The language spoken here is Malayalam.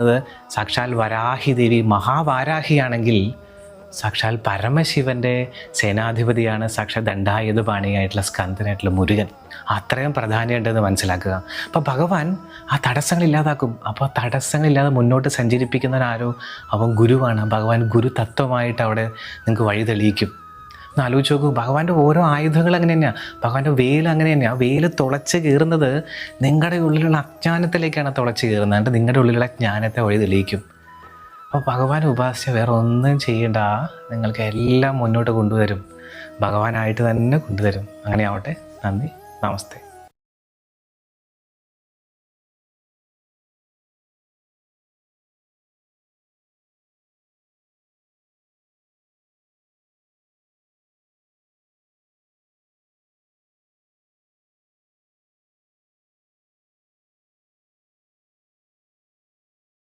അത് സാക്ഷാൽ വരാഹി ദേവി മഹാവാരാഹിയാണെങ്കിൽ സാക്ഷാൽ പരമശിവൻ്റെ സേനാധിപതിയാണ് സാക്ഷാൽ ദണ്ഡായുധപാണിയായിട്ടുള്ള സ്കന്ദനായിട്ടുള്ള മുരുകൻ. അത്രയും പ്രാധാന്യമുണ്ടെന്ന് മനസ്സിലാക്കുക. അപ്പോൾ ഭഗവാൻ ആ തടസ്സങ്ങളില്ലാതാക്കും. അപ്പോൾ തടസ്സങ്ങളില്ലാതെ മുന്നോട്ട് സഞ്ചരിപ്പിക്കുന്നവനാരോ അവൻ ഗുരുവാണ്. ഭഗവാൻ ഗുരു തത്വമായിട്ട് അവിടെ നിങ്ങൾക്ക് വഴി തെളിയിക്കും. ഒന്ന് ആലോചിച്ച് നോക്കൂ, ഭഗവാന്റെ ഓരോ ആയുധങ്ങൾ അങ്ങനെ തന്നെയാണ്. ഭഗവാന്റെ വേല് അങ്ങനെ തന്നെയാണ്. ആ വേല് തുളച്ച് കയറുന്നത് നിങ്ങളുടെ ഉള്ളിലുള്ള അജ്ഞാനത്തിലേക്കാണ് തുളച്ച് കയറുന്നത്. എന്നിട്ട് നിങ്ങളുടെ ഉള്ളിലുള്ള ജ്ഞാനത്തെ വഴി തെളിയിക്കും. അപ്പോൾ ഭഗവാനെ ഉപാസിച്ച് വേറെ ഒന്നും ചെയ്യേണ്ട, നിങ്ങൾക്ക് എല്ലാം മുന്നോട്ട് കൊണ്ടുവരും. ഭഗവാനായിട്ട് തന്നെ കൊണ്ടുവരും. അങ്ങനെ ആവട്ടെ. നന്ദി. നമസ്തേ.